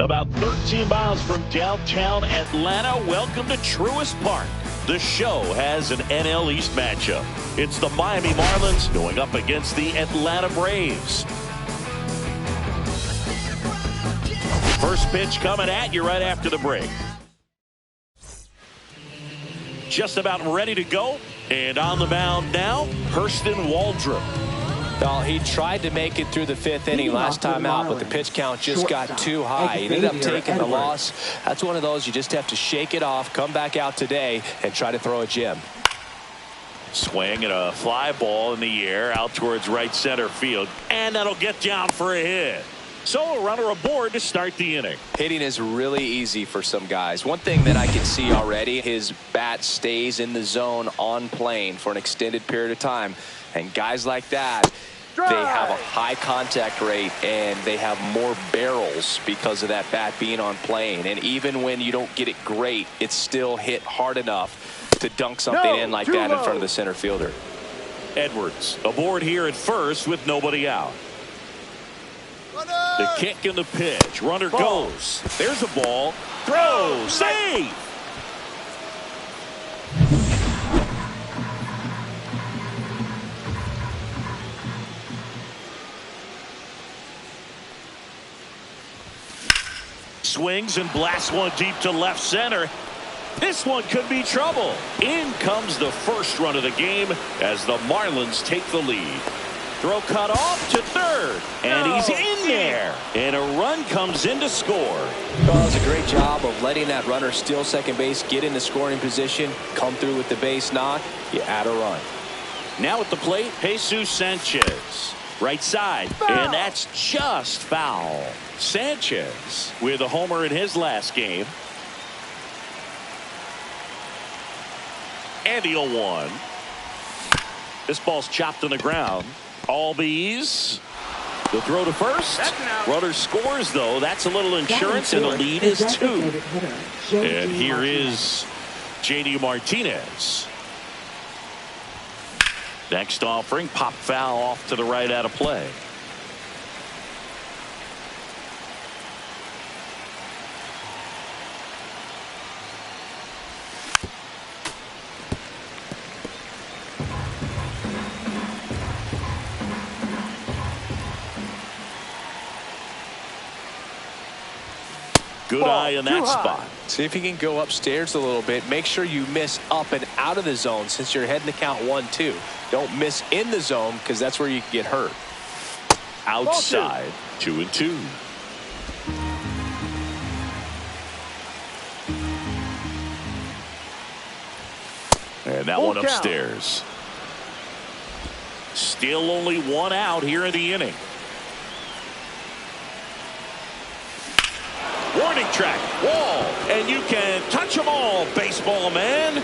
About 13 miles from downtown Atlanta, welcome to Truist Park. The show has an NL East matchup. It's the Miami Marlins going up against the Atlanta Braves. First pitch coming at you right after the break. Just about ready to go. And on the mound now, Hurston Waldrop. Well, he tried to make it through the fifth inning last time out, but the pitch count just got too high. He ended up taking the loss. That's one of those you just have to shake it off, come back out today, and try to throw a gem. Swing and a fly ball in the air out towards right center field. And that'll get down for a hit. So a runner aboard to start the inning. Hitting is really easy for some guys. One thing that I can see already, his bat stays in the zone on plane for an extended period of time. And guys like that, they have a high contact rate and they have more barrels because of that bat being on plane. And even when you don't get it great, it's still hit hard enough to dunk something in like that in front of the center fielder. Edwards aboard here at first with nobody out. The kick and the pitch. Runner goes. There's a ball. Throw. Save. Swings and blasts one deep to left center. This one could be trouble. In comes the first run of the game as the Marlins take the lead. Throw cut off to third, and he's in there. And a run comes in to score. Well, it's a great job of letting that runner steal second base, get in the scoring position, come through with the base knock. You add a run. Now at the plate, Jesus Sanchez. Right side, and that's just foul. Sanchez with a homer in his last game. And the 0-1. This ball's chopped on the ground. Albies. The throw to first. Runner scores, though. That's a little insurance, and the lead is 2. And here is J.D. Martinez. Next offering, pop foul off to the right out of play. Good eye in that spot. See if you can go upstairs a little bit. Make sure you miss up and out of the zone since you're heading to count 1-2. Don't miss in the zone because that's where you can get hurt. Outside, 2-2. And that one upstairs. Still only one out here in the inning. Warning track, wall, and you can touch them all, baseball man.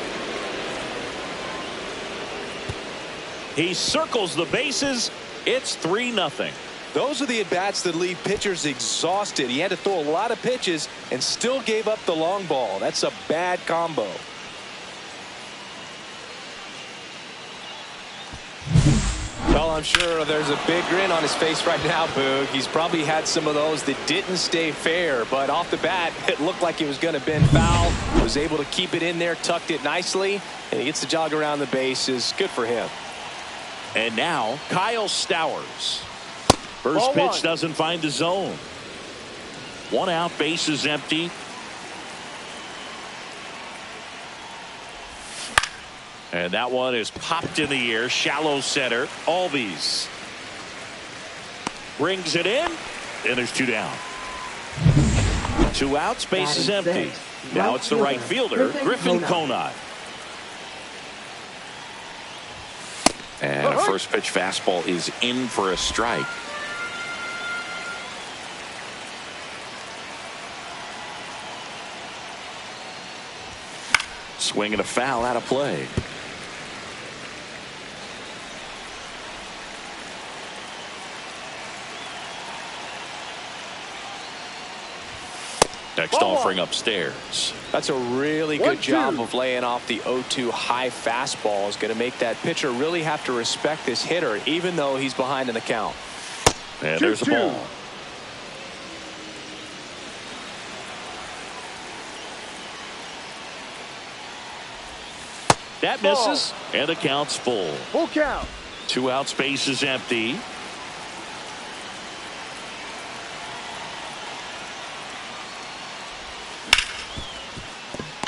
He circles the bases. It's 3-0. Those are the at-bats that leave pitchers exhausted. He had to throw a lot of pitches and still gave up the long ball. That's a bad combo. Well, I'm sure there's a big grin on his face right now, Boog. He's probably had some of those that didn't stay fair, but off the bat, it looked like it was going to bend foul. Was able to keep it in there, tucked it nicely, and he gets the jog around the bases. Good for him. And now, Kyle Stowers. First pitch doesn't find the zone. One out, base is empty. And that one is popped in the air, shallow center. Albies brings it in, and there's 2 down. 2 outs, base is empty. Now it's the right fielder, Griffin Conine. And a first pitch fastball is in for a strike. Swing and a foul out of play. Next offering upstairs. That's a really good job of laying off the 0-2 high fastball. Is going to make that pitcher really have to respect this hitter, even though he's behind in the count. And there's the ball. That misses, and the count's full. Full count. 2 outs, base is empty.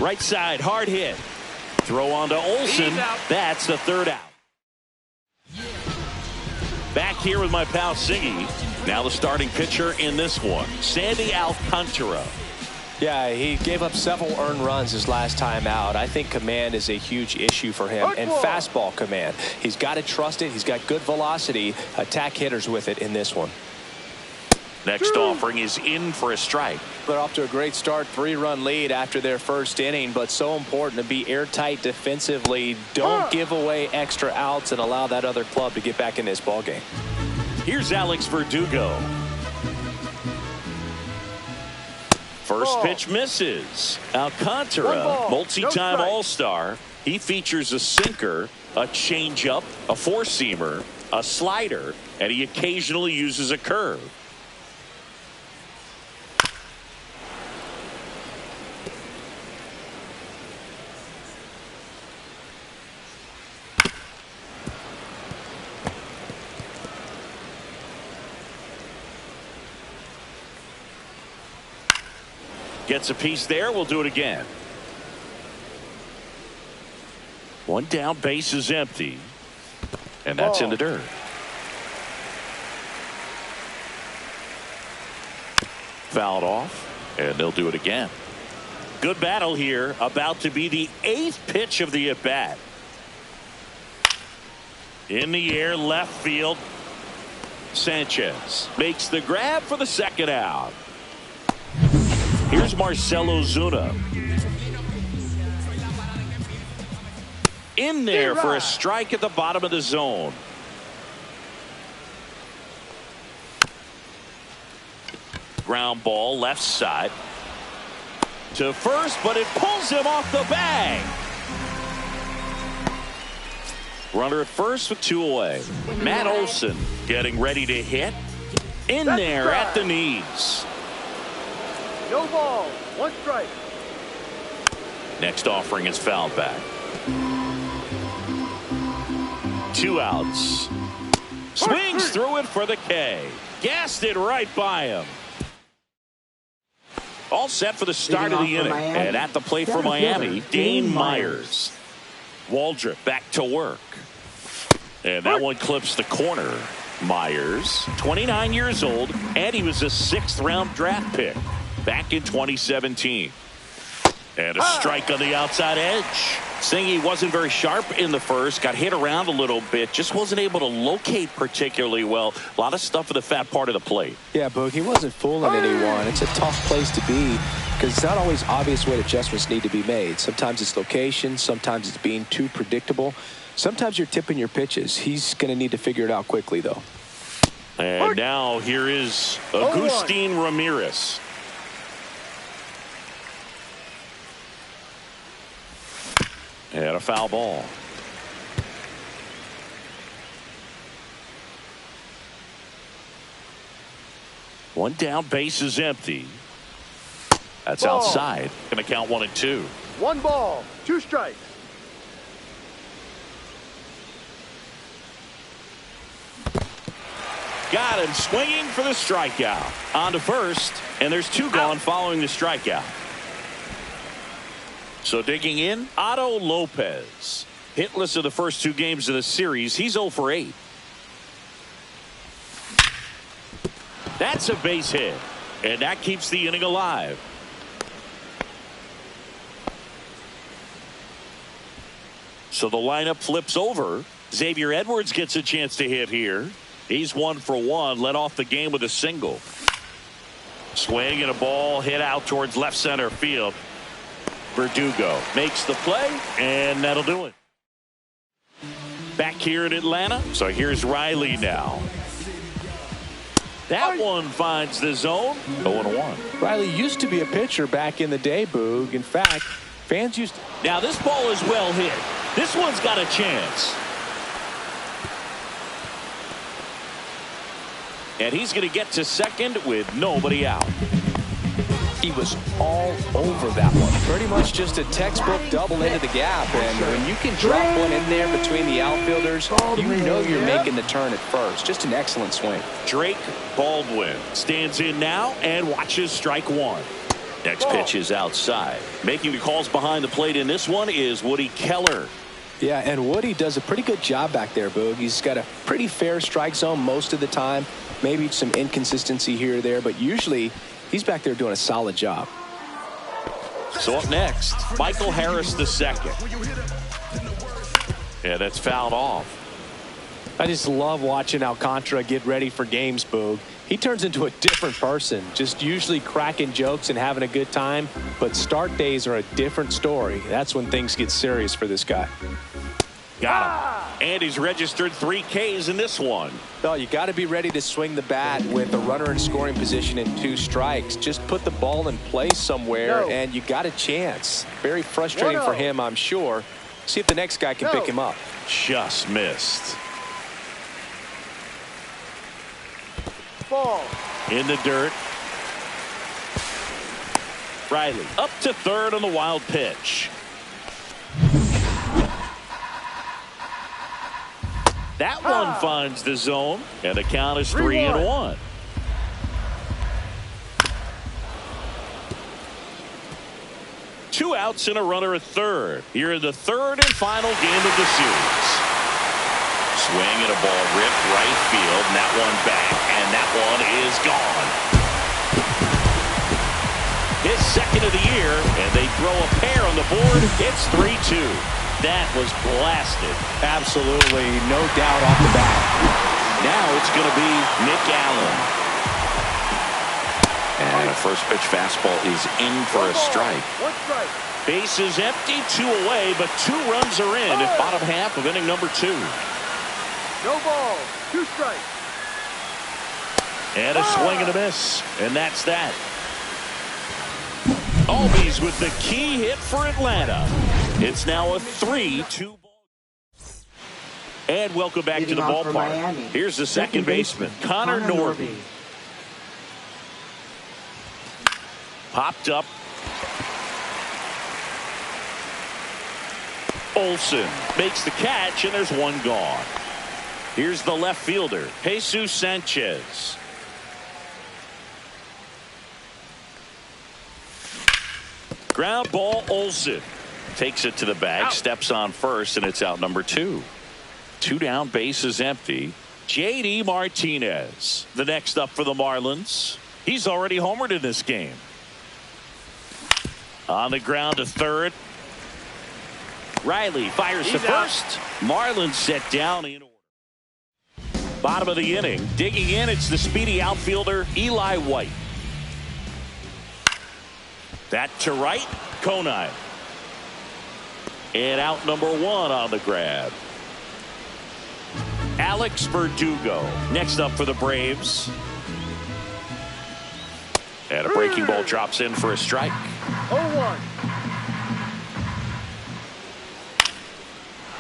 Right side, hard hit. Throw on to Olsen. That's the 3rd out. Back here with my pal Siggy. Now the starting pitcher in this one, Sandy Alcantara. Yeah, he gave up several earned runs his last time out. I think command is a huge issue for him, and fastball command. He's got to trust it. He's got good velocity. Attack hitters with it in this one. Next offering is in for a strike. They're off to a great start, 3-run lead after their first inning, but so important to be airtight defensively. Don't give away extra outs and allow that other club to get back in this ballgame. Here's Alex Verdugo. First pitch misses. Alcantara, multi-time All-Star. He features a sinker, a changeup, a four-seamer, a slider, and he occasionally uses a curve. Gets a piece there. We'll do it again. 1 down, base is empty. And that's in the dirt. Fouled off, and they'll do it again. Good battle here. About to be the 8th pitch of the at-bat. In the air, left field. Sanchez makes the grab for the 2nd out. Here's Marcelo Zuna. In there for a strike at the bottom of the zone. Ground ball left side to first, but it pulls him off the bag. Runner at first with 2 away. Matt Olson getting ready to hit. In there at the knees. No ball, 1 strike. Next offering is fouled back. 2 outs. Swings through it for the K. Gassed it right by him. All set for the start of the inning. And at the plate for Miami, Dane Myers. Waldrop back to work. And that one clips the corner. Myers, 29 years old, and he was a 6th-round draft pick back in 2017. And a strike on the outside edge. Singy wasn't very sharp in the first, got hit around a little bit, just wasn't able to locate particularly well. A lot of stuff for the fat part of the plate. Yeah, Boog, he wasn't fooling anyone. It's a tough place to be because it's not always obvious what adjustments need to be made. Sometimes it's location, sometimes it's being too predictable. Sometimes you're tipping your pitches. He's going to need to figure it out quickly, though. And now here is Agustin Ramirez. And a foul ball. One down, base is empty. That's outside. Going to count 1 and 2. 1 ball, 2 strikes. Got him swinging for the strikeout. On to first, and there's 2 gone following the strikeout. So digging in, Otto Lopez. Hitless in the first 2 games of the series. He's 0 for 8. That's a base hit, and that keeps the inning alive. So the lineup flips over. Xavier Edwards gets a chance to hit here. He's 1 for 1, led off the game with a single. Swing and a ball hit out towards left center field. Verdugo makes the play, and that'll do it. Back here in Atlanta, so here's Riley now. That one finds the zone. 0-1. Riley used to be a pitcher back in the day, Boog. In fact, fans used to... Now this ball is well hit. This one's got a chance. And he's going to get to second with nobody out. He was all over that one. Pretty much just a textbook double into the gap. And when you can drop one in there between the outfielders, you know you're making the turn at first. Just an excellent swing. Drake Baldwin stands in now and watches strike one. Next pitch is outside. Making the calls behind the plate in this one is Woody Keller. Yeah, and Woody does a pretty good job back there, Boog. He's got a pretty fair strike zone most of the time. Maybe some inconsistency here or there, but usually he's back there doing a solid job. So up next, Michael Harris II. Yeah, that's fouled off. I just love watching Alcantara get ready for games, Boog. He turns into a different person, just usually cracking jokes and having a good time. But start days are a different story. That's when things get serious for this guy. Got him. And he's registered 3 Ks in this one. Oh, you got to be ready to swing the bat with a runner in scoring position and 2 strikes. Just put the ball in place somewhere, and you got a chance. Very frustrating for him, I'm sure. See if the next guy can pick him up. Just missed. Ball. In the dirt. Riley up to third on the wild pitch. That one finds the zone, and the count is 3-1. Two outs and a runner at third. Here in the third and final game of the series. Swing and a ball ripped right field, and that one back, and that one is gone. His second of the year, and they throw a pair on the board. It's 3-2. That was blasted. Absolutely, no doubt off the bat. Now it's going to be Nick Allen. And a first pitch fastball is in for a strike. 1 strike. Base is empty, 2 away, but 2 runs are in at bottom half of inning number 2. No ball. 2 strikes. And a swing and a miss. And that's that. Albies with the key hit for Atlanta. It's now a 3-2 ball. And welcome back to the ballpark. Here's the second baseman, Connor Norby. Popped up. Olsen makes the catch, and there's one gone. Here's the left fielder, Jesus Sanchez. Ground ball, Olsen takes it to the bag, steps on first, and it's out number 2. 2 down, base is empty. J.D. Martinez, the next up for the Marlins. He's already homered in this game. On the ground to third. Riley fires to first. Marlins set down in order. Bottom of the inning, digging in, it's the speedy outfielder Eli White. That to right, Conine. And out number 1 on the grab. Alex Verdugo next up for the Braves. And a breaking ball drops in for a strike. 0-1.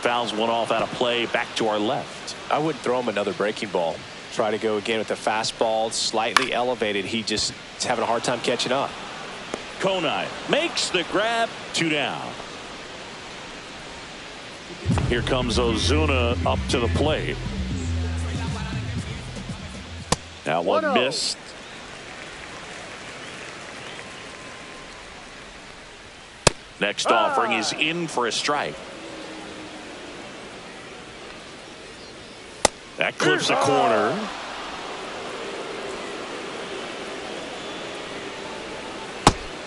Fouls one off out of play, back to our left. I wouldn't throw him another breaking ball. Try to go again with the fastball, slightly elevated. He just is having a hard time catching up. Conine makes the grab, 2 down. Here comes Ozuna up to the plate. That one missed. Next offering is in for a strike. That clips a corner.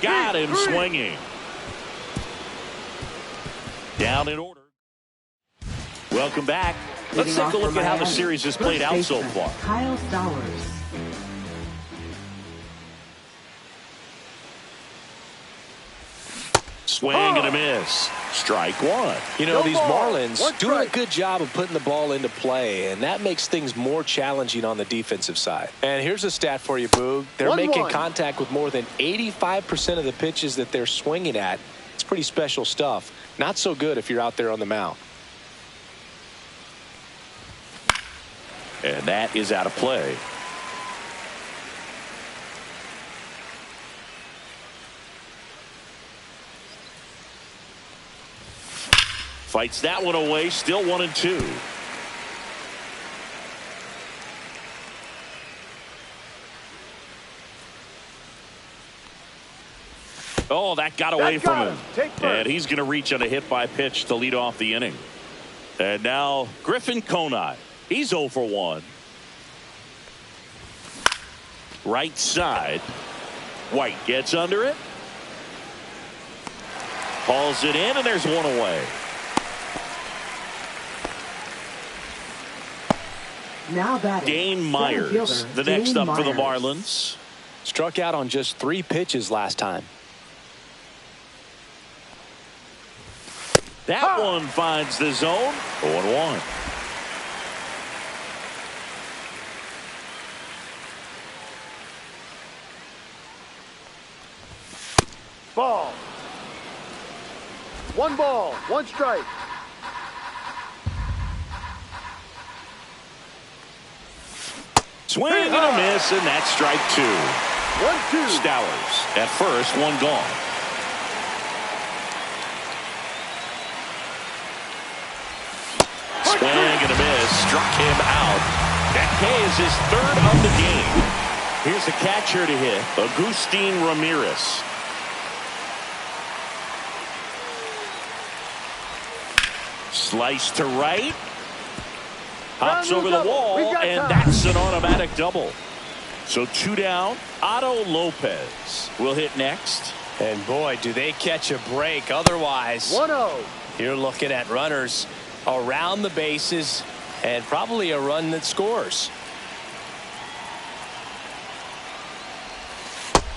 Got him swinging. Down in order. Welcome back. Let's take a look at how the series has played out so far. Kyle Stowers. Swing and a miss. Strike 1. You know, these Marlins doing a good job of putting the ball into play, and that makes things more challenging on the defensive side. And here's a stat for you, Boog. They're making contact with more than 85% of the pitches that they're swinging at. It's pretty special stuff. Not so good if you're out there on the mound. And that is out of play. Fights that one away. Still 1-2. Oh, that got away from him. And he's going to reach on a hit by pitch to lead off the inning. And now Griffin Conine. He's 0 for 1. Right side. White gets under it. Hauls it in, and there's one away. Now batting, Dane Myers, the next up for the Marlins. Struck out on just 3 pitches last time. That one finds the zone. 0-1. Ball. 1 ball, 1 strike. Swing and a miss, and that's strike 2. 1-2. Stowers at first, 1 gone. Swing and a miss, struck him out. That K is his 3rd of the game. Here's the catcher to hit, Agustin Ramirez. Slice to right. Hops over the wall, and that's an automatic double. So 2 down. Otto Lopez will hit next. And boy, do they catch a break. Otherwise, 1-0. you're looking at runners around the bases and probably a run that scores.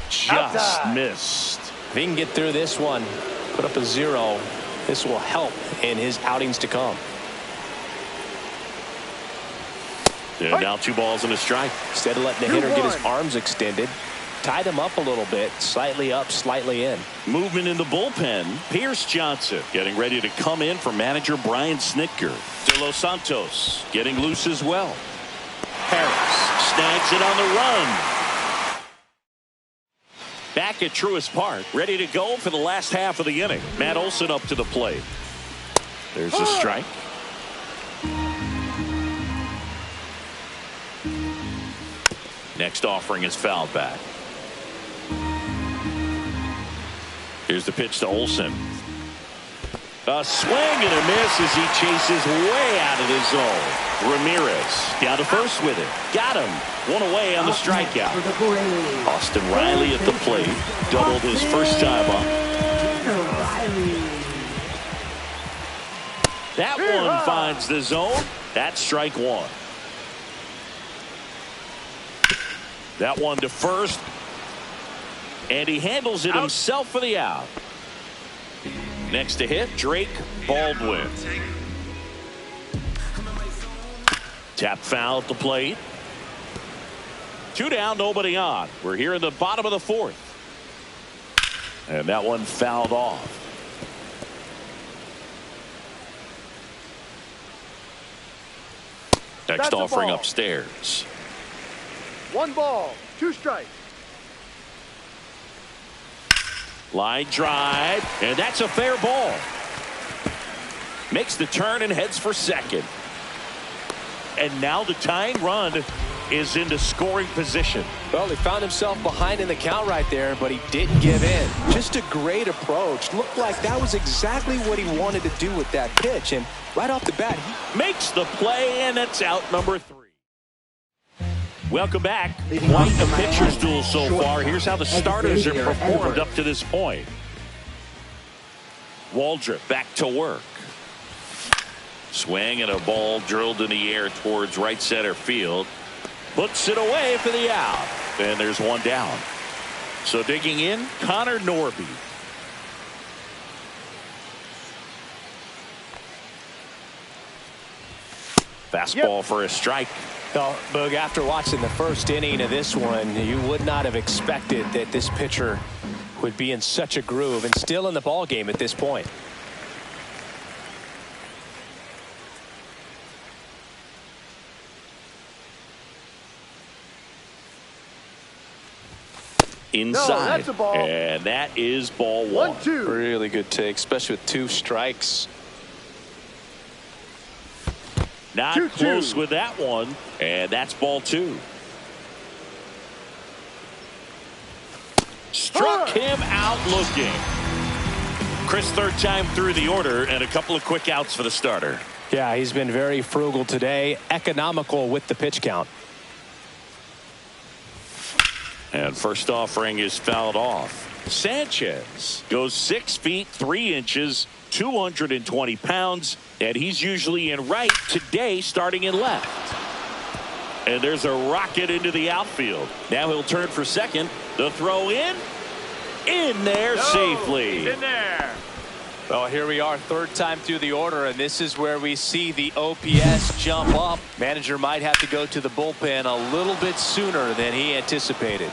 Just missed. If he can get through this one, put up a 0, this will help in his outings to come. And now 2 balls and a strike. Instead of letting the hitter get his arms extended, tied him up a little bit, slightly up, slightly in. Movement in the bullpen. Pierce Johnson getting ready to come in for manager Brian Snitker. De Los Santos getting loose as well. Harris snags it on the run. Back at Truist Park, ready to go for the last half of the inning. Matt Olson up to the plate. There's a strike. Next offering is fouled back. Here's the pitch to Olson. A swing and a miss as he chases way out of the zone. Ramirez down to first with it. Got him. 1 away on the strikeout. Austin Riley at the plate. Doubled his first time up. That one finds the zone. That's strike 1. That one to first. And he handles it himself for the out. Next to hit, Drake Baldwin. Tap foul at the plate. 2 down, nobody on. We're here in the bottom of the 4th. And that one fouled off. Next offering upstairs. 1 ball, 2 strikes. Line drive, and that's a fair ball. Makes the turn and heads for second. And now the tying run is into scoring position. Well, he found himself behind in the count right there, but he didn't give in. Just a great approach. Looked like that was exactly what he wanted to do with that pitch. And right off the bat, he makes the play, and it's out number 3. Welcome back. Quite a pitcher's duel so far. Here's how the starters have performed up to this point. Waldrop back to work. Swing and a ball drilled in the air towards right center field. Puts it away for the out. And there's 1 down. So digging in, Connor Norby. Fastball for a strike. Well, Boog, after watching the first inning of this one, you would not have expected that this pitcher would be in such a groove and still in the ball game at this point. Inside. No, ball. And that is ball 1. 1-2. Really good take, especially with 2 strikes. Not 2-2. close with that one, and that's ball 2. Struck him out looking. Chris, third time through the order, and a couple of quick outs for the starter. Yeah, he's been very frugal today, economical with the pitch count. And first offering is fouled off. Sanchez goes 6 feet 3 inches, 220 pounds, and he's usually in right, today starting in left. And there's a rocket into the outfield. Now he'll turn for second. The throw in there safely. He's in there. Well, here we are, third time through the order, and this is where we see the OPS jump up. Manager might have to go to the bullpen a little bit sooner than he anticipated.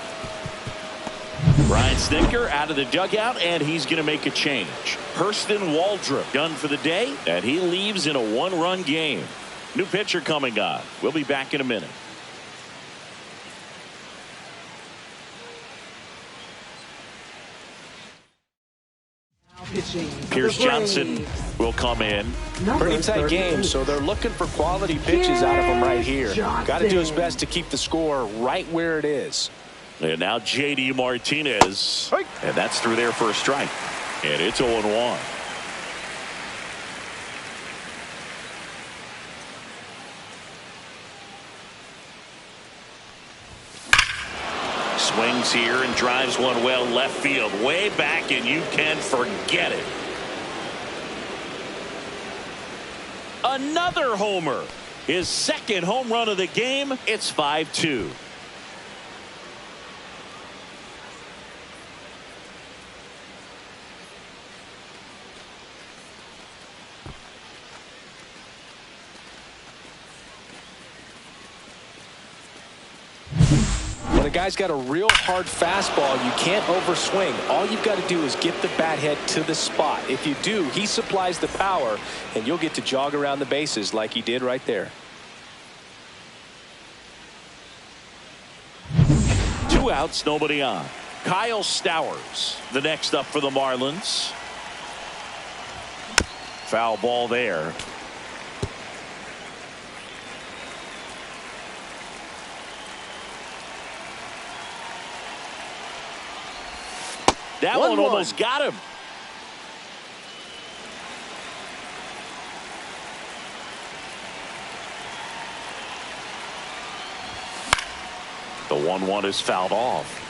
Brian Snitker out of the dugout, and he's going to make a change. Hurston Waldrop done for the day, and he leaves in a 1-run game. New pitcher coming on. We'll be back in a minute. Pierce Johnson will come in. Pretty tight game, so they're looking for quality pitches out of him right here. Got to do his best to keep the score right where it is. And now J.D. Martinez. And that's through there for a strike. And it's 0-1. Swings here and drives one well left field, way back, and you can forget it. Another homer. His second home run of the game. It's 5-2. When a guy's got a real hard fastball, you can't overswing. All you've got to do is get the bat head to the spot. If you do, he supplies the power, and you'll get to jog around the bases like he did right there. 2 outs, nobody on. Kyle Stowers, the next up for the Marlins. Foul ball there. That one almost got him. The 1-1 is fouled off.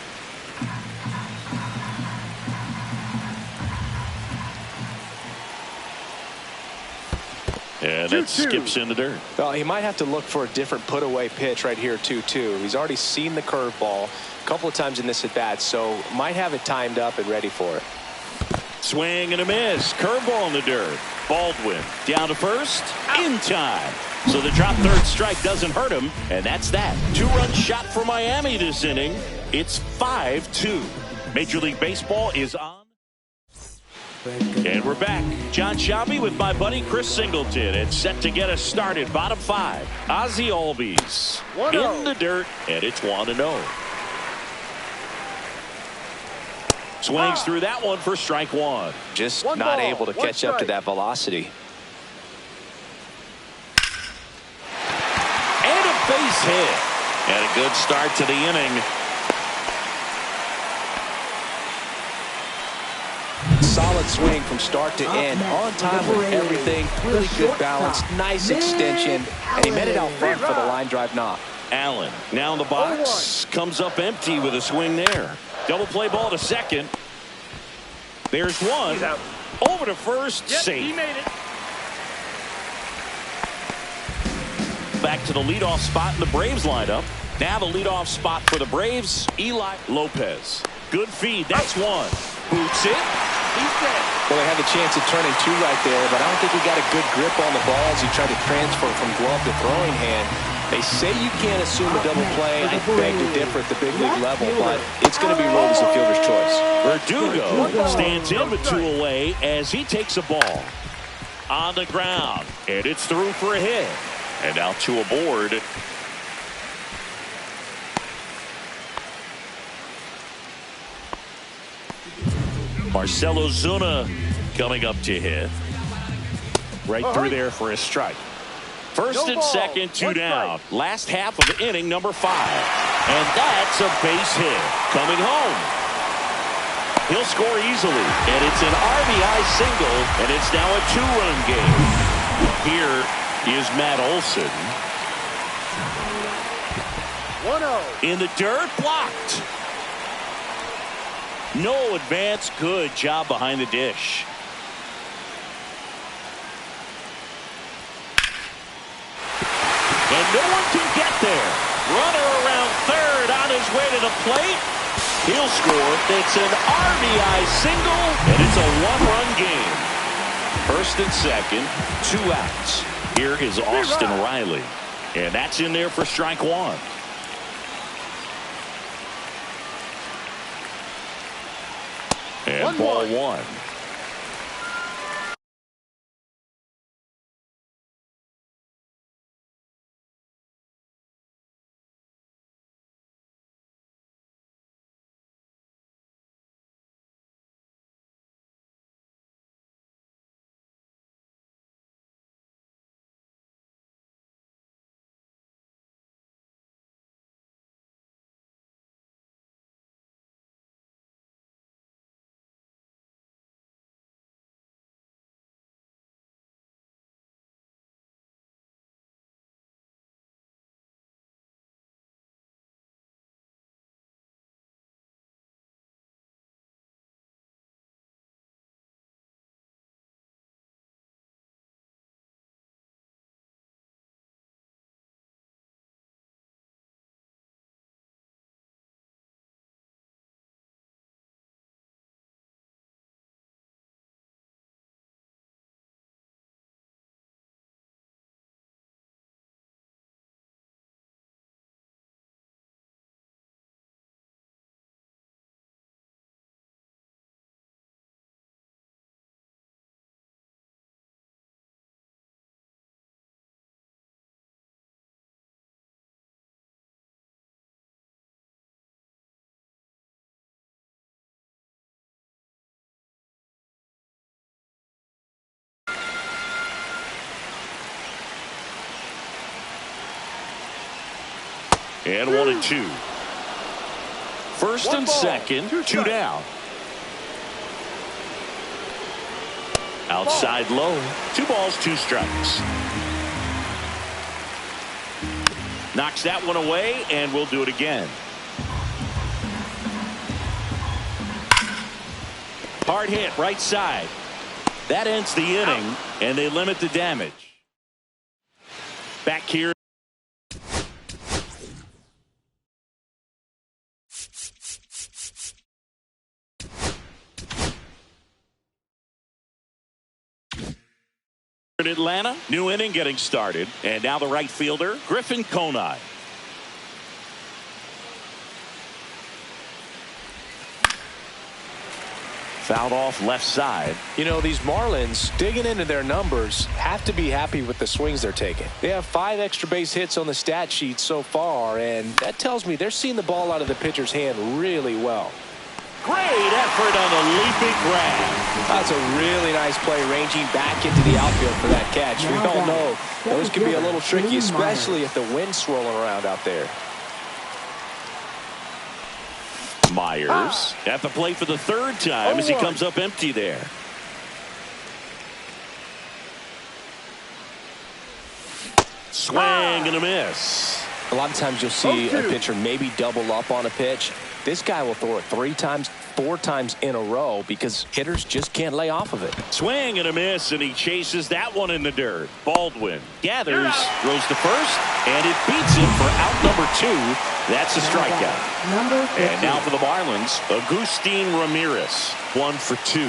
And it skips in the dirt. Well, he might have to look for a different put-away pitch right here, 2-2. He's already seen the curveball a couple of times in this at-bat, so might have it timed up and ready for it. Swing and a miss. Curveball in the dirt. Baldwin down to first. In time. So the drop third strike doesn't hurt him, and that's that. 2-run shot for Miami this inning. It's 5-2. Major League Baseball is on. And we're back. John Shabby with my buddy Chris Singleton. It's set to get us started. Bottom 5. Ozzie Albies in the dirt, and it's 1-0. Swings through that one for strike 1. Just not able to catch up to that velocity. And a base hit. And a good start to the inning. Solid swing from start to end. On time with everything. Really good balance. Nice extension. And he met it out front for the line drive knock. Allen now in the box. Comes up empty with a swing there. Double play ball to second. There's one. Over to first. Safe. He made it. Back to the leadoff spot in the Braves lineup. Now the leadoff spot for the Braves, Eli Lopez. Good feed. That's one. Boots it. He's dead. Well, they had the chance of turning 2 right there, but I don't think he got a good grip on the ball as he tried to transfer from glove to throwing hand. They say you can't assume a double play. I beg to differ at the big league level, but it's going to be ruled as a fielder's choice. Verdugo stands in with 2 away as he takes a ball on the ground, and it's through for a hit. And now 2 aboard. Marcelo Zuna coming up to hit. Right through there for a strike. First No and ball. second, 2 One down. strike. Last half of inning number 5. And that's a base hit. Coming home. He'll score easily. And it's an RBI single. And it's now a 2-run game. Here is Matt Olson. 1-0. In the dirt, blocked. No advance. Good job behind the dish. And no one can get there. Runner around third on his way to the plate. He'll score. It's an RBI single, and it's a 1-run game. First and second, 2 outs. Here is Austin Riley. And that's in there for strike 1. And ball 1. And 1-2. First and second, 2 down. Outside low. 2 balls, 2 strikes. Knocks that one away, and we'll do it again. Hard hit, right side. That ends the inning, and they limit the damage. Back here. In Atlanta, new inning getting started, and now the right fielder, Griffin Conine. Fouled off left side. You know, these Marlins, digging into their numbers, have to be happy with the swings they're taking. They have 5 extra base hits on the stat sheet so far, and that tells me they're seeing the ball out of the pitcher's hand really well. Great effort on the leaping grab. That's a really nice play, ranging back into the outfield for that catch. We all know those can be a little tricky, especially if the wind's swirling around out there. Myers at the plate for the 3rd time as he comes up empty there. Swing and a miss. A lot of times you'll see a pitcher maybe double up on a pitch. This guy will throw it 3 times, 4 times in a row because hitters just can't lay off of it. Swing and a miss, and he chases that one in the dirt. Baldwin gathers, throws to first, and it beats him for out number 2. That's a strikeout. And now for the Marlins, Agustin Ramirez, 1 for 2.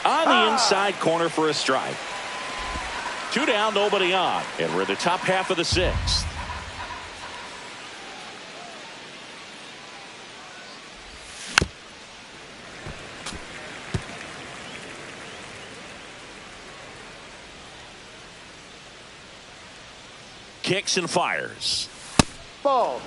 On the inside corner for a strike. 2 down, nobody on, and we're in the top half of the 6th. Kicks and fires. Ball.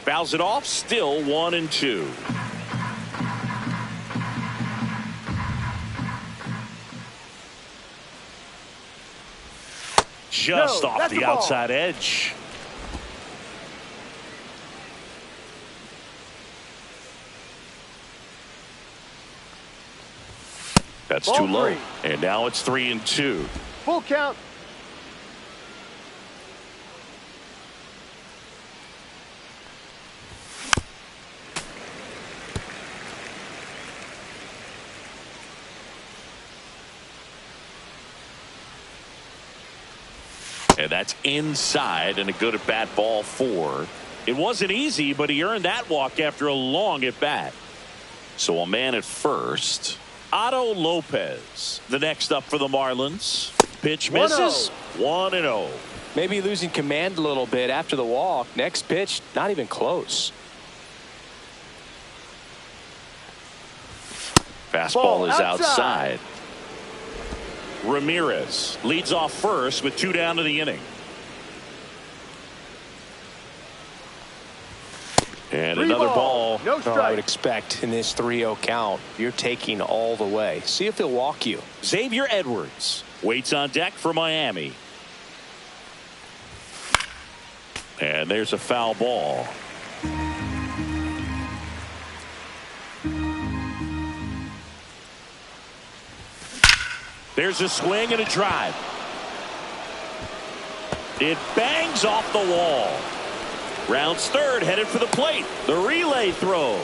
Fouls it off, still 1-2. Just off the outside edge. That's too low. And now it's 3-2. Full count. And that's inside and a good at bat ball 4. It wasn't easy, but he earned that walk after a long at bat. So a man at first. Otto Lopez, the next up for the Marlins. Pitch misses. 1-0. Maybe losing command a little bit after the walk. Next pitch, not even close. Fastball is outside. Ramirez leads off first with 2 down to the inning. And another ball. No strike. I would expect in this 3-0 count, you're taking all the way. See if he'll walk you. Xavier Edwards waits on deck for Miami. And there's a foul ball. There's a swing and a drive. It bangs off the wall. Rounds third, headed for the plate. The relay throw.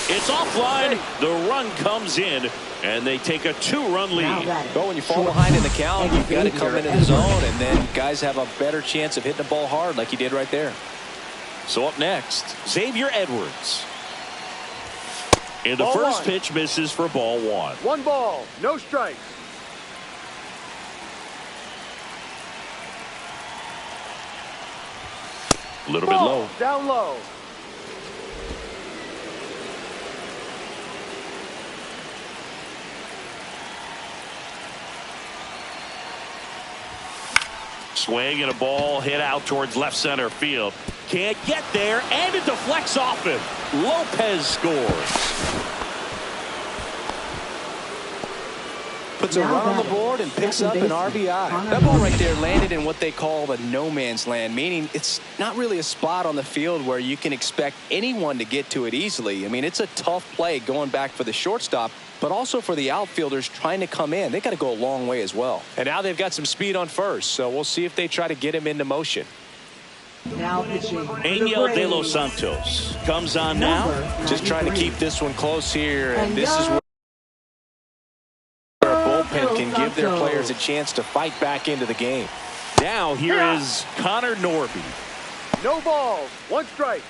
It's offline. The run comes in, and they take a 2-run lead. But when you fall behind in the count, you've got to come into the zone, and then guys have a better chance of hitting the ball hard like he did right there. So up next, Xavier Edwards. And the first pitch misses for ball 1. 1 ball, no strikes. A little bit low. Down low. Swing and a ball hit out towards left center field. Can't get there, and it deflects off him. Lopez scores. Puts a run on the board and picks up an RBI. That ball right there landed in what they call the no man's land, meaning it's not really a spot on the field where you can expect anyone to get to it easily. I mean, it's a tough play going back for the shortstop, but also for the outfielders trying to come in. They got to go a long way as well. And now they've got some speed on first, so we'll see if they try to get him into motion. Now pitching. Angel De Los Santos comes on now. Just trying to keep this one close here, and this is where can give their players a chance to fight back into the game. Now here is Connor Norby. No balls, 1 strike.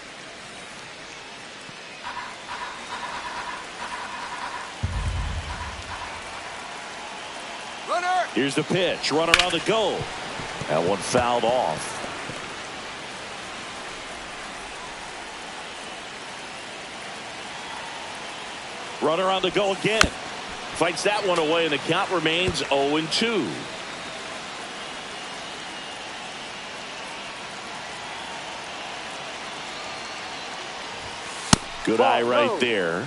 Runner. Here's the pitch. Runner on the go. That one fouled off. Runner on the go again. Fights that one away, and the count remains 0-2. Good eye right there.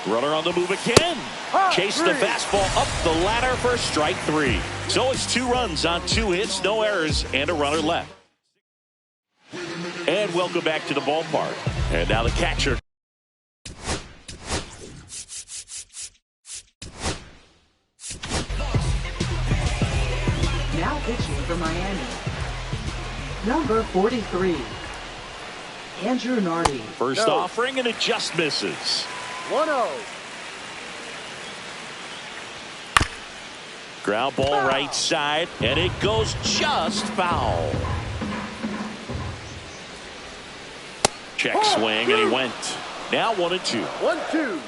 Runner on the move again. Chase the fastball up the ladder for strike 3. So it's 2 runs on 2 hits, no errors, and a runner left. And welcome back to the ballpark. And now the catcher. Now pitching for Miami. Number 43. Andrew Nardi. First offering, and it just misses. 1-0. Ground ball right side, and it goes just foul. Check swing, and he went. Now 1-2. 1-2.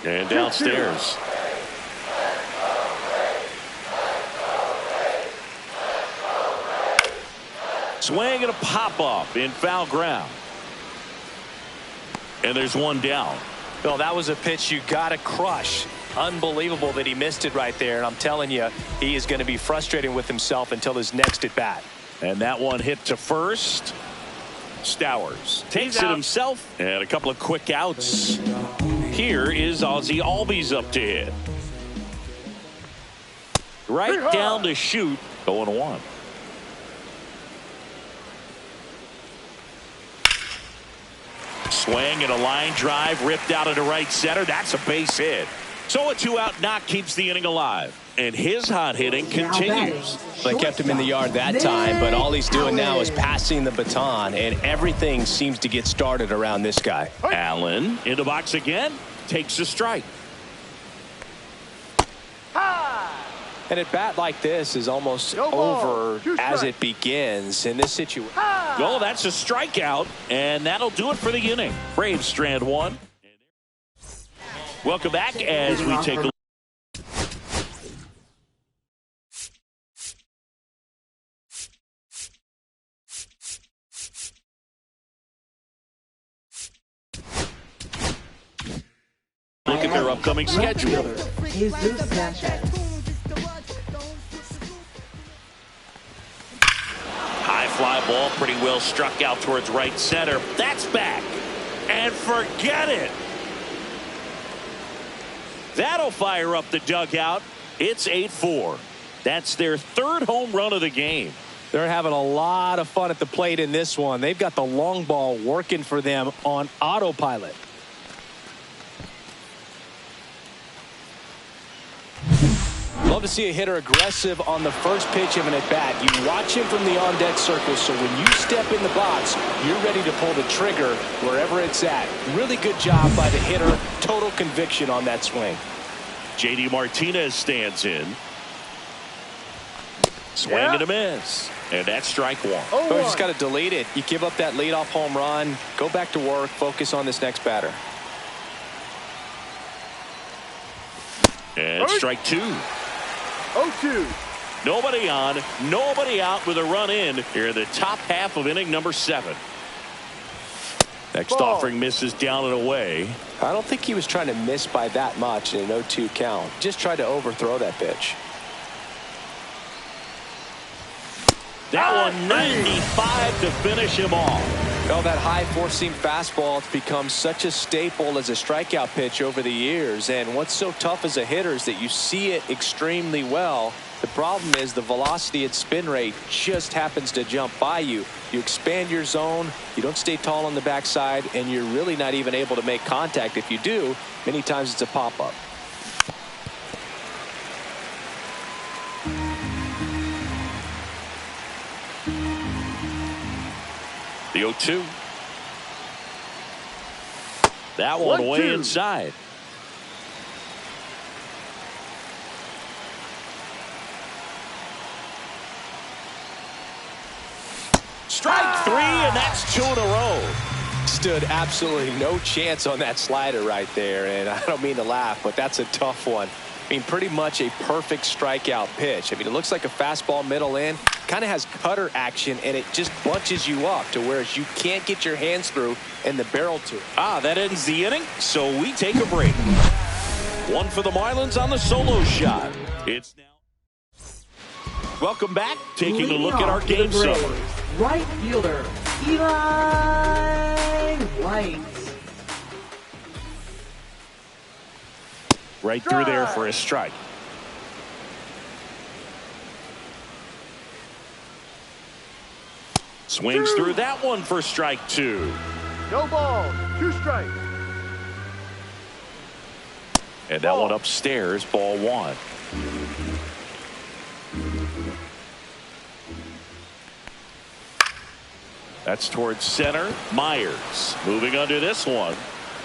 And downstairs. Swing and a pop up in foul ground. And there's 1 down. Well, that was a pitch you got to crush. Unbelievable that he missed it right there. And I'm telling you, he is going to be frustrated with himself until his next at bat. And that one hit to first. Stowers takes it himself, and a couple of quick outs. Here is Ozzie Albies up to hit. Right down to shoot. 0-1. Swing and a line drive ripped out into right center. That's a base hit. So a 2-out knock keeps the inning alive. And his hot hitting continues. They kept him in the yard that time, but all he's doing now is passing the baton, and everything seems to get started around this guy. Allen in the box again. Takes a strike. And at bat like this is almost over as it begins in this situation. Oh, that's a strikeout, and that'll do it for the inning. Braves strand one. Welcome back as we take a look. Look at their upcoming schedule. Jesus Sanchez. High fly ball, pretty well struck out towards right center. That's back. And forget it. That'll fire up the dugout. It's 8-4. That's their third home run of the game. They're having a lot of fun at the plate in this one. They've got the long ball working for them on autopilot. Love to see a hitter aggressive on the first pitch of an at-bat. You watch him from the on-deck circle, so when you step in the box, you're ready to pull the trigger wherever it's at. Really good job by the hitter. Total conviction on that swing. JD Martinez stands in. Swing and a miss. And that's strike one. Oh, you just got to delete it. You give up that leadoff home run. Go back to work. Focus on this next batter. And strike two. 0-2. Nobody on, nobody out with a run in here in the top half of inning number 7. Next offering misses down and away. I don't think he was trying to miss by that much in an 0-2 count. Just tried to overthrow that pitch. That one 95 to finish him off. Well, that high four-seam fastball has become such a staple as a strikeout pitch over the years. And what's so tough as a hitter is that you see it extremely well. The problem is the velocity and spin rate just happens to jump by you. You expand your zone, you don't stay tall on the backside, and you're really not even able to make contact. If you do, many times it's a pop-up. The 0-2. That one way inside. Strike 3, and that's 2 in a row. Stood absolutely no chance on that slider right there, and I don't mean to laugh, but that's a tough one. I mean, pretty much a perfect strikeout pitch. I mean, it looks like a fastball middle in, kind of has cutter action, and it just bunches you up to whereas you can't get your hands through and the barrel to it. That ends the inning, so we take a break. One for the Marlins on the solo shot. It's now. Welcome back. Taking a look at our game summary. Right fielder, Eli White. Right through there for a strike. Swings through that one for strike 2. No ball. 2 strikes. And that one upstairs, ball 1. That's towards center. Myers moving under this one.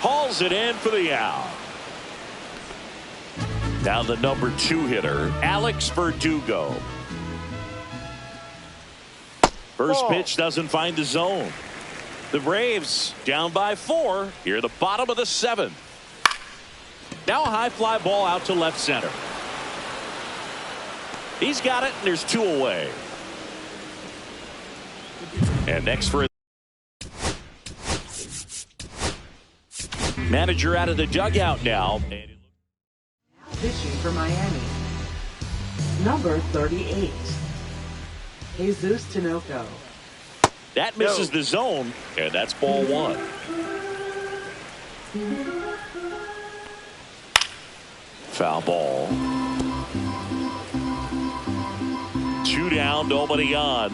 Hauls it in for the out. Now the number 2 hitter, Alex Verdugo. First pitch doesn't find the zone. The Braves down by 4 here at the bottom of the 7th. Now a high fly ball out to left center. He's got it, and there's 2 away. And next for Manager out of the dugout now. Pitching for Miami. Number 38. Jesus Tinoco. That misses the zone, and that's ball one. Foul ball. 2 down, nobody on.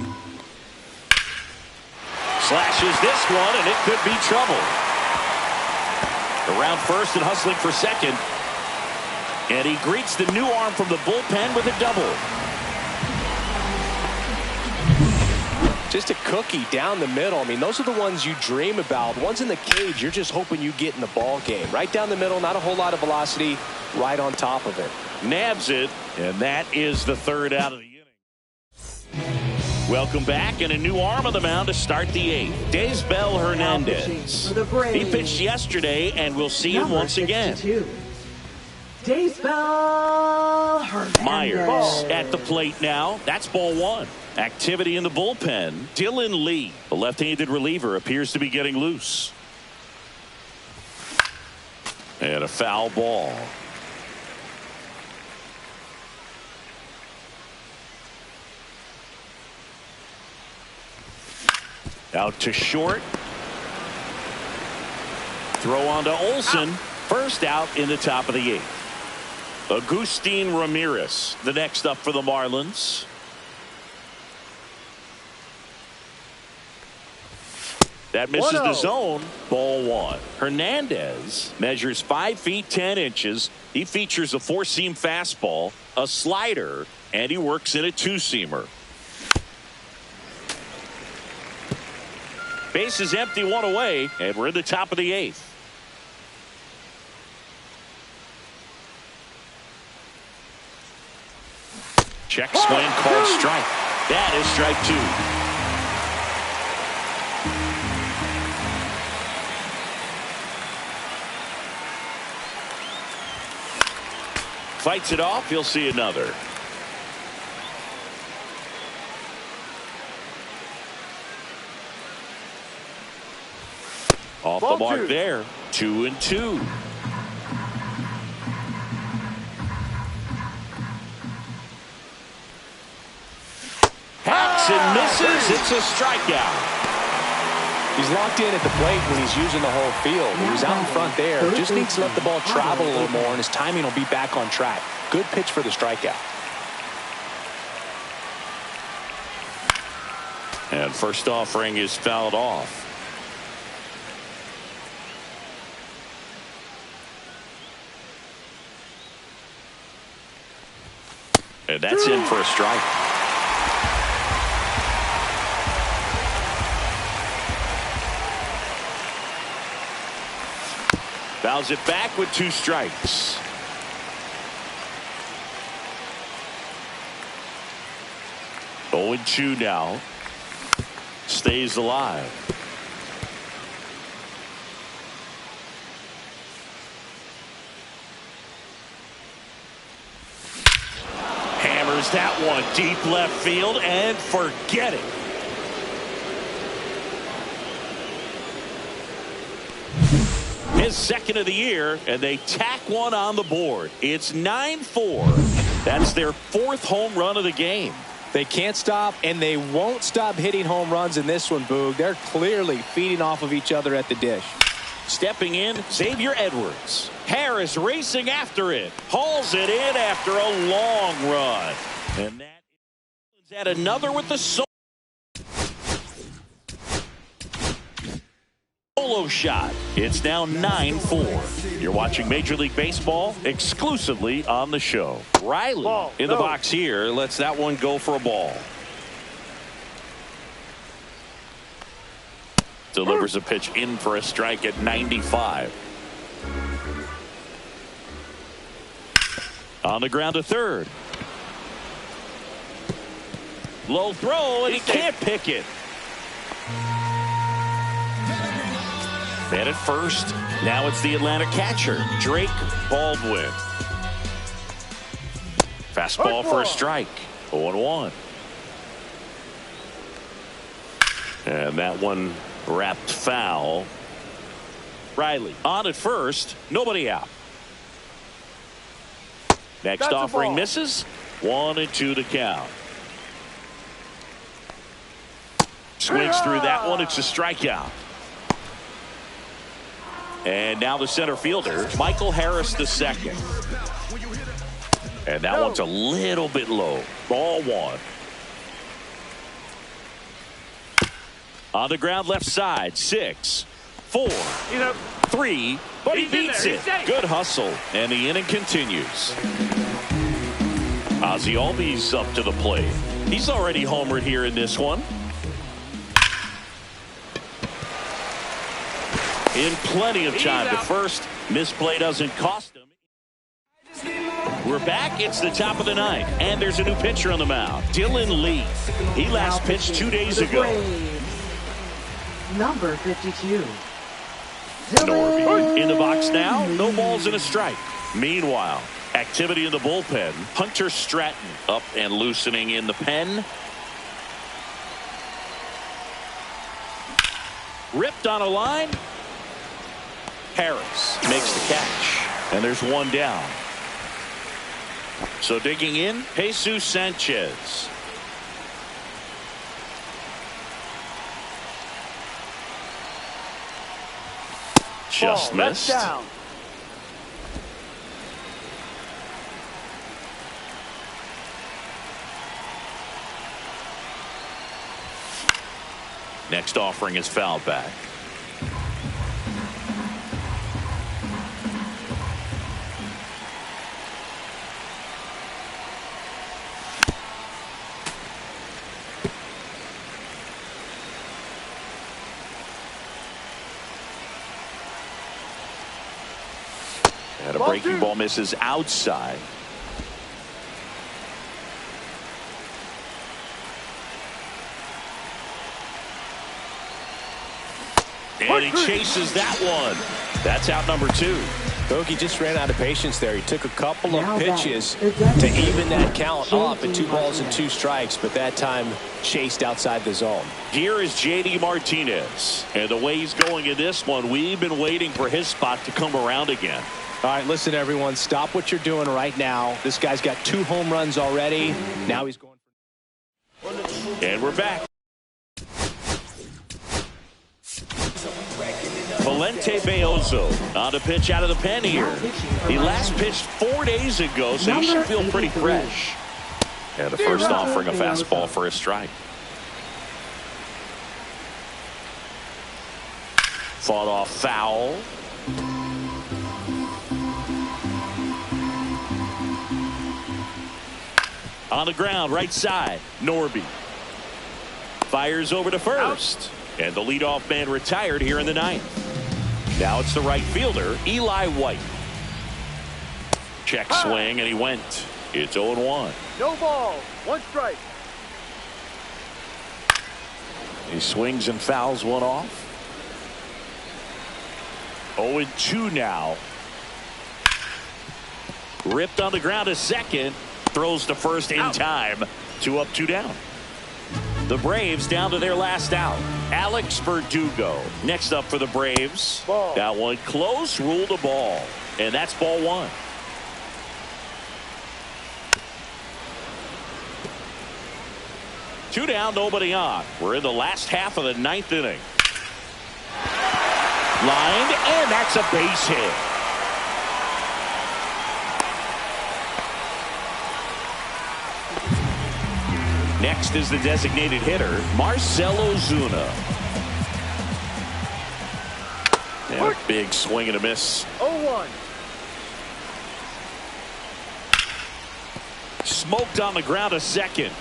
Slashes this one, and it could be trouble. Around first and hustling for second. And he greets the new arm from the bullpen with a double. Just a cookie down the middle. I mean, those are the ones you dream about. Ones in the cage, you're just hoping you get in the ball game. Right down the middle, not a whole lot of velocity, right on top of it. Nabs it, and that is the third out of the inning. Welcome back, and a new arm on the mound to start the eighth. Daysbel Hernandez. He pitched yesterday, and we'll see him once again. Daysbel Hernandez. Myers at the plate now. That's ball one. Activity in the bullpen. Dylan Lee, the left-handed reliever, appears to be getting loose. And a foul ball. Out to short. Throw on to Olsen. First out in the top of the eighth. Agustin Ramirez, the next up for the Marlins. That misses the zone. Ball one. Hernandez measures 5 feet 10 inches. He features a 4-seam fastball, a slider, and he works in a 2-seamer. Base is empty, 1 away, and we're in the top of the eighth. Check swing, called strike. That is strike 2. Fights it off. He'll see another. Off the mark there. 2-2. Hacks and misses. It's a strikeout. He's locked in at the plate when he's using the whole field. He was out in front there. Just needs to let the ball travel a little more, and his timing will be back on track. Good pitch for the strikeout. And first offering is fouled off. And that's in for a strike. Fouls it back with 2 strikes. Oh, 0-2 now. Stays alive. Hammers that one deep left field and forget it. His second of the year, and they tack one on the board. It's 9-4. That's their 4th home run of the game. They can't stop, and they won't stop hitting home runs in this one, Boog. They're clearly feeding off of each other at the dish. Stepping in, Xavier Edwards. Harris racing after it. Hauls it in after a long run. And that is at another with the solo shot. It's now 9-4. You're watching Major League Baseball exclusively on the show. Riley in the box here lets that one go for a ball. Delivers a pitch in for a strike at 95. On the ground to third. Low throw, and he can't pick it. Man at first. Now it's the Atlanta catcher, Drake Baldwin. Fastball for a strike. 0-1. And that one wrapped foul. Riley on at first. Nobody out. Next That's a offering ball. misses. 1-2 to count. Swings through that one. It's a strikeout. And now the center fielder, Michael Harris the second. And that one's a little bit low. Ball one. On the ground left side. 6, 4, 3. But he beats it. Good hustle. And the inning continues. Ozzie Albies up to the plate. He's already homered here in this one. In plenty of time to first. Misplay doesn't cost him. We're back. It's the top of the ninth. And there's a new pitcher on the mound. Dylan Lee. He last pitched 2 days ago. Number 52. Norby in the box now. No balls and a strike. Meanwhile, activity in the bullpen. Hunter Stratton up and loosening in the pen. Ripped on a line. Harris makes the catch. And there's one down. So digging in, Jesus Sanchez. Just missed. Down. Next offering is fouled back. And a breaking ball misses outside. And he chases that one. That's out number 2. Bogey just ran out of patience there. He took a couple of pitches to even that count off at 2 balls and 2 strikes, but that time chased outside the zone. Here is JD Martinez. And the way he's going in this one, we've been waiting for his spot to come around again. All right, listen, everyone. Stop what you're doing right now. This guy's got 2 home runs already. Now he's going. And we're back. Valente Beozo on a pitch out of the pen here. He last pitched 4 days ago, so he should feel pretty fresh. And the first offering a fastball for a strike. Fought off foul. On the ground, right side, Norby. Fires over to first. And the leadoff man retired here in the ninth. Now it's the right fielder, Eli White. Check swing, and he went. It's 0-1. No ball. 1 strike. He swings and fouls one off. 0-2 now. Ripped on the ground to second. Throws to first in time. 2 up, 2 down. The Braves down to their last out. Alex Verdugo next up for the Braves. Ball. That one close, ruled a ball. And that's ball 1. Two down, nobody on. We're in the last half of the 9th inning. Lined, and that's a base hit. Next is the designated hitter, Marcell Ozuna. And a big swing and a miss. 0-1. Smoked on the ground a second.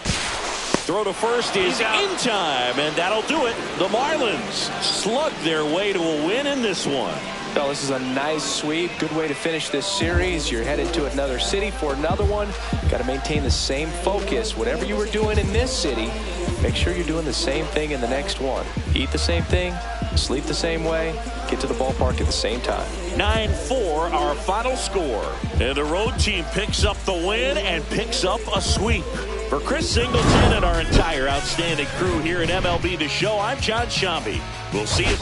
Throw to first is in time, and that'll do it. The Marlins slug their way to a win in this one. Well, this is a nice sweep. Good way to finish this series. You're headed to another city for another one. Got to maintain the same focus. Whatever you were doing in this city, make sure you're doing the same thing in the next one. Eat the same thing, sleep the same way, get to the ballpark at the same time. 9-4 our final score. And the road team picks up the win and picks up a sweep. For Chris Singleton and our entire outstanding crew here at MLB The Show, I'm John Shambi. We'll see you.